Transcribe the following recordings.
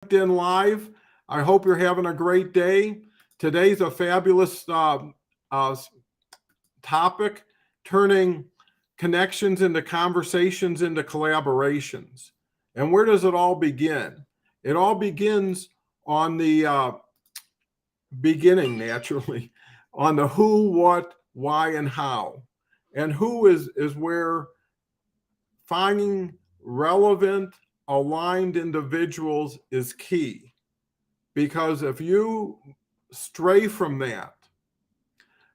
LinkedIn Live. I hope you're having a great day. Today's a fabulous uh, topic, turning connections into conversations into collaborations. And where does it all begin? It all begins on the beginning, naturally, on the who, what, why, and how. And who is where finding relevant, aligned individuals is key. Because if you stray from that,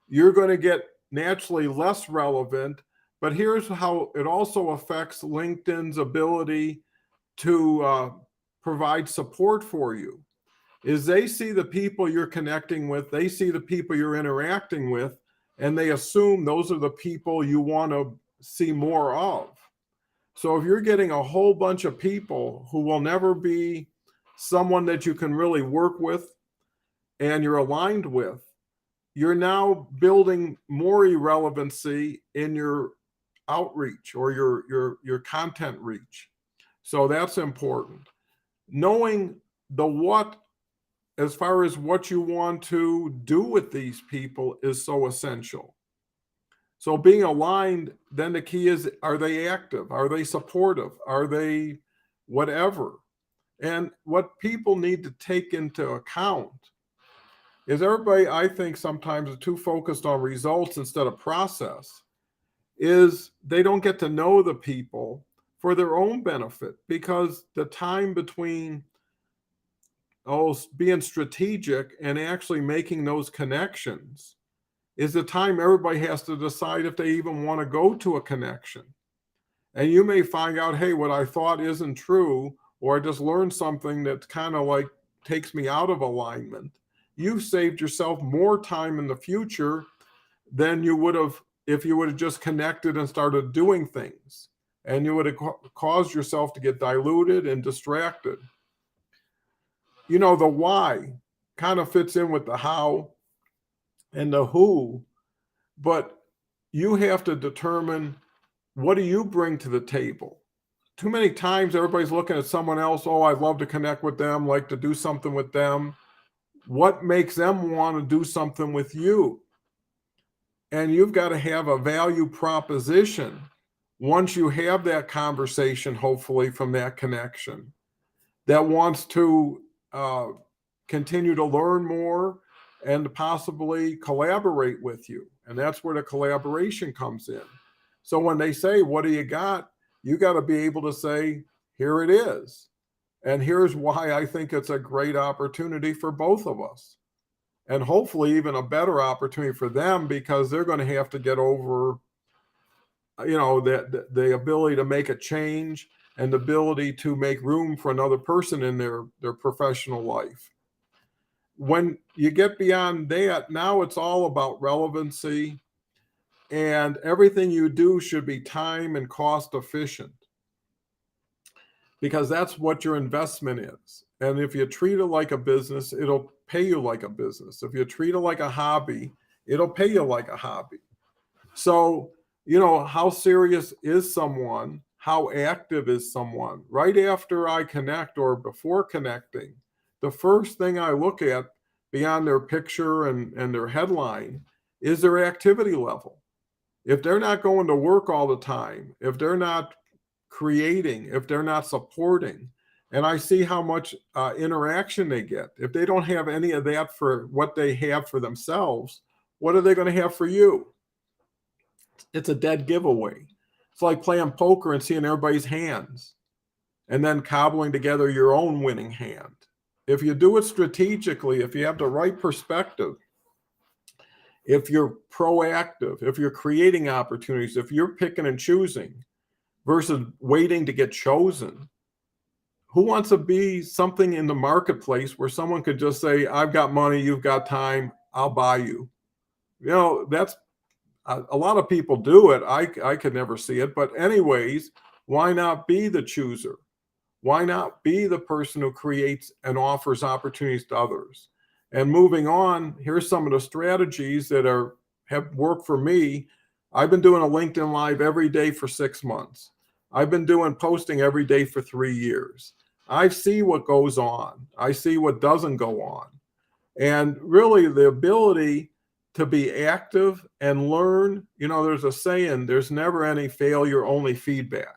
you're going to get naturally less relevant. But here's how it also affects LinkedIn's ability to provide support for you is they see the people you're connecting with, they see the people you're interacting with, and they assume those are the people you want to see more of. So if you're getting a whole bunch of people who will never be someone that you can really work with and you're aligned with, you're now building more irrelevancy in your outreach or your content reach. So that's important. Knowing the what as far as what you want to do with these people is so essential. So being aligned, then the key is, are they active? Are they supportive? Are they whatever? And what people need to take into account is everybody, I think, sometimes is too focused on results instead of process, is they don't get to know the people for their own benefit, because the time between being strategic and actually making those connections is the time everybody has to decide if they even want to go to a connection. And you may find out, hey, what I thought isn't true, or I just learned something that kind of like takes me out of alignment. You've saved yourself more time in the future than you would have if you would have just connected and started doing things. And you would have caused yourself to get diluted and distracted. You know, the why kind of fits in with the how and the who, but you have to determine, what do you bring to the table? Too many times everybody's looking at someone else. Oh, I'd love to connect with them, like to do something with them. What makes them want to do something with you? And you've got to have a value proposition once you have that conversation, hopefully from that connection, that wants to continue to learn more and to possibly collaborate with you. And that's where the collaboration comes in. So when they say, what do you got? You got to be able to say, here it is. And here's why I think it's a great opportunity for both of us. And hopefully even a better opportunity for them, because they're going to have to get over, the ability to make a change and the ability to make room for another person in their professional life. When you get beyond that, now it's all about relevancy, and everything you do should be time and cost efficient, because that's what your investment is. And if you treat it like a business, it'll pay you like a business. If you treat it like a hobby, it'll pay you like a hobby. So, how serious is someone? How active is someone? Right after I connect or before connecting, the first thing I look at beyond their picture and their headline is their activity level. If they're not going to work all the time, if they're not creating, if they're not supporting, and I see how much interaction they get. If they don't have any of that for what they have for themselves, what are they going to have for you? It's a dead giveaway. It's like playing poker and seeing everybody's hands and then cobbling together your own winning hand. If you do it strategically, if you have the right perspective, if you're proactive, if you're creating opportunities, if you're picking and choosing versus waiting to get chosen, who wants to be something in the marketplace where someone could just say, I've got money, you've got time, I'll buy you? That's a lot of people do it. I could never see it. But anyways, why not be the chooser? Why not be the person who creates and offers opportunities to others? And moving on, here's some of the strategies that have worked for me. I've been doing a LinkedIn Live every day for 6 months. I've been doing posting every day for 3 years. I see what goes on. I see what doesn't go on. And really, the ability to be active and learn, there's a saying, there's never any failure, only feedback.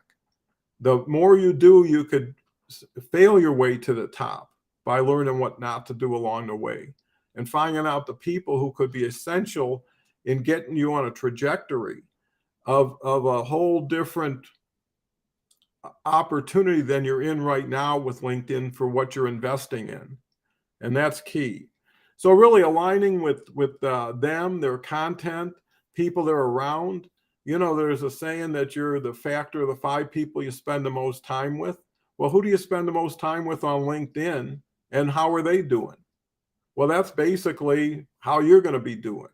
The more you do, you could fail your way to the top by learning what not to do along the way and finding out the people who could be essential in getting you on a trajectory of a whole different opportunity than you're in right now with LinkedIn for what you're investing in. And that's key. So really aligning with them, their content, people they're around. There's a saying that you're the factor of the 5 people you spend the most time with. Well, who do you spend the most time with on LinkedIn, and how are they doing? Well, that's basically how you're going to be doing.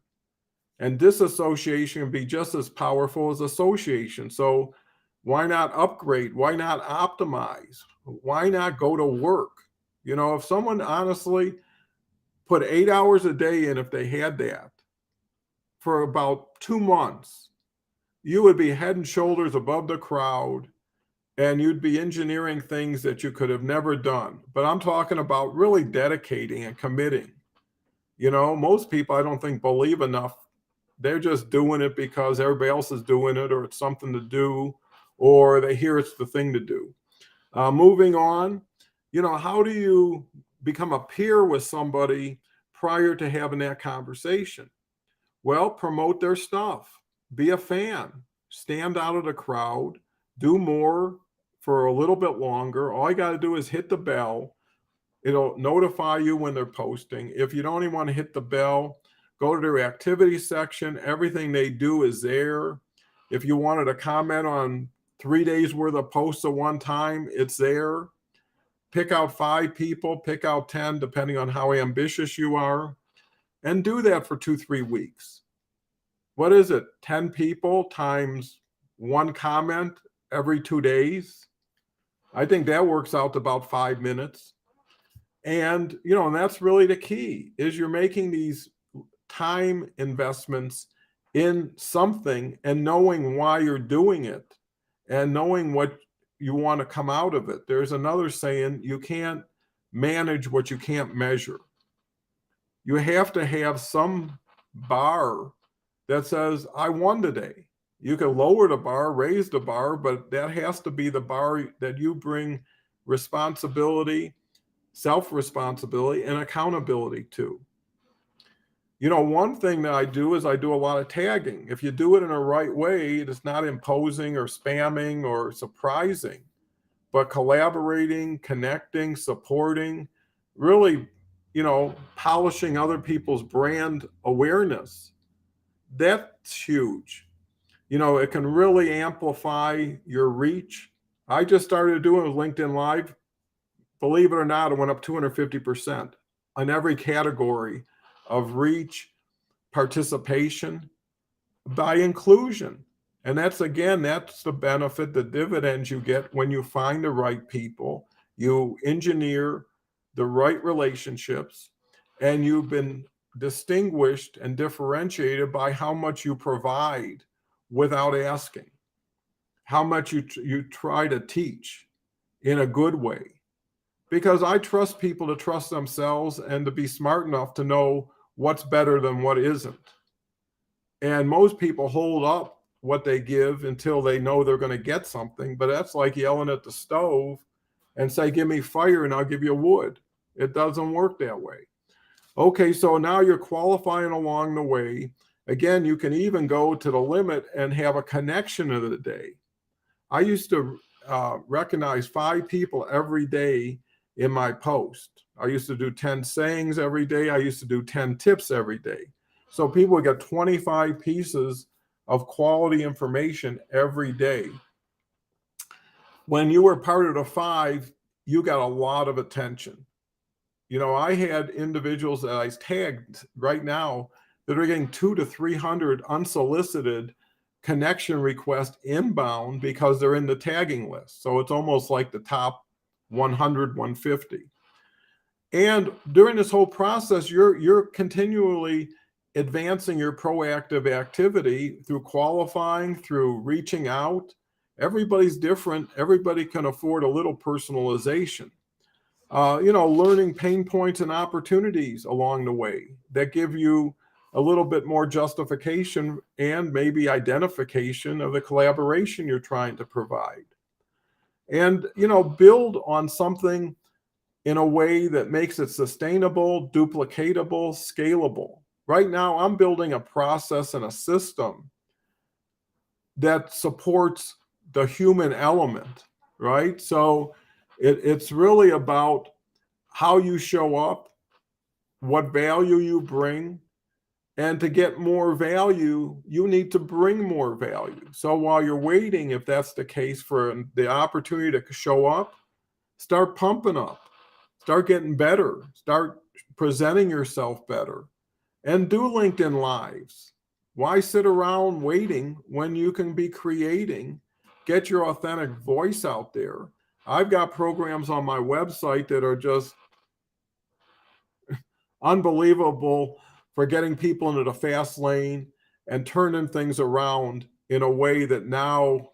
And disassociation can be just as powerful as association. So why not upgrade? Why not optimize? Why not go to work? If someone honestly put 8 hours a day in, if they had that for about 2 months, you would be head and shoulders above the crowd, and you'd be engineering things that you could have never done. But I'm talking about really dedicating and committing. Most people, I don't think, believe enough. They're just doing it because everybody else is doing it, or it's something to do, or they hear it's the thing to do. Moving on, how do you become a peer with somebody prior to having that conversation? Well, promote their stuff. Be a fan. Stand out of the crowd. Do more for a little bit longer. All you got to do is hit the bell. It'll notify you when they're posting. If you don't even want to hit the bell, go to their activity section. Everything they do is there. If you wanted to comment on 3 days worth of posts at one time, it's there. Pick out 5 people, pick out 10, depending on how ambitious you are, and do that for 2-3 weeks. What is it? 10 people times 1 comment every 2 days. I think that works out to about 5 minutes. And, and that's really the key, is you're making these time investments in something and knowing why you're doing it and knowing what you want to come out of it. There's another saying, you can't manage what you can't measure. You have to have some bar that says, I won today. You can lower the bar, raise the bar, but that has to be the bar that you bring responsibility, self-responsibility, and accountability to. One thing that I do is I do a lot of tagging. If you do it in a right way, it is not imposing or spamming or surprising, but collaborating, connecting, supporting, really, polishing other people's brand awareness. That's huge. It can really amplify your reach. I just started doing with LinkedIn Live. Believe it or not, it went up 250% on every category of reach, participation, by inclusion. And that's the benefit, the dividends you get when you find the right people, you engineer the right relationships, and you've been distinguished and differentiated by how much you provide without asking, how much you try to teach in a good way. Because I trust people to trust themselves and to be smart enough to know what's better than what isn't. And most people hold up what they give until they know they're going to get something. But that's like yelling at the stove and say, give me fire and I'll give you wood. It doesn't work that way. Okay, so now you're qualifying along the way. Again, you can even go to the limit and have a connection of the day. I used to recognize 5 people every day in my post. I used to do 10 sayings every day. I used to do 10 tips every day. So people would get 25 pieces of quality information every day. When you were part of the 5, you got a lot of attention. I had individuals that I tagged right now that are getting 200 to 300 unsolicited connection requests inbound because they're in the tagging list. So it's almost like the top 100, 150. And during this whole process, you're continually advancing your proactive activity through qualifying, through reaching out. Everybody's different. Everybody can afford a little personalization. learning pain points and opportunities along the way that give you a little bit more justification and maybe identification of the collaboration you're trying to provide. And, build on something in a way that makes it sustainable, duplicatable, scalable. Right now, I'm building a process and a system that supports the human element, right? So it's really about how you show up, what value you bring, and to get more value, you need to bring more value. So while you're waiting, if that's the case, for the opportunity to show up, start pumping up, start getting better, start presenting yourself better, and do LinkedIn Lives. Why sit around waiting when you can be creating? Get your authentic voice out there. I've got programs on my website that are just unbelievable for getting people into the fast lane and turning things around in a way that now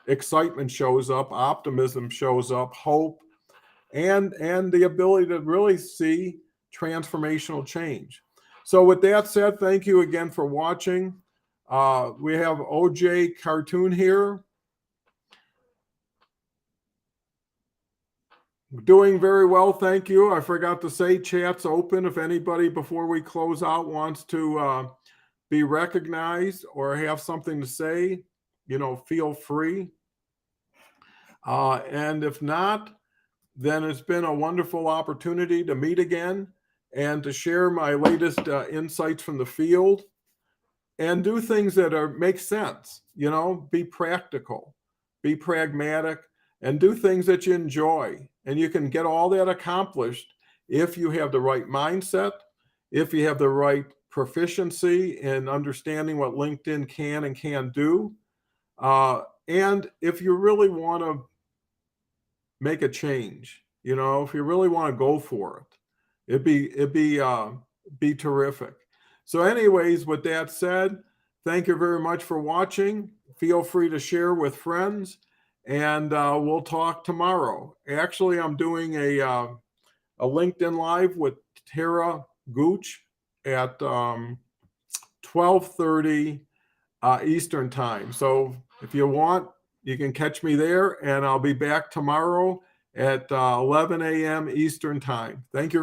excitement shows up, optimism shows up, hope, and the ability to really see transformational change. So with that said, thank you again for watching. We have OJ Cartoon here. Doing very well, thank you. I forgot to say chat's open. If anybody before we close out wants to be recognized or have something to say, feel free. And if not, then it's been a wonderful opportunity to meet again and to share my latest insights from the field and do things that make sense, be practical, be pragmatic, and do things that you enjoy. And you can get all that accomplished if you have the right mindset, if you have the right proficiency in understanding what LinkedIn can and can't do, and if you really want to make a change, if you really want to go for it, it'd be terrific. So anyways, with that said, thank you very much for watching. Feel free to share with friends, and we'll talk tomorrow. Actually, I'm doing a LinkedIn Live with Tara Gooch at 12:30 Eastern time. So if you want, you can catch me there, and I'll be back tomorrow at 11 a.m. Eastern time. Thank you.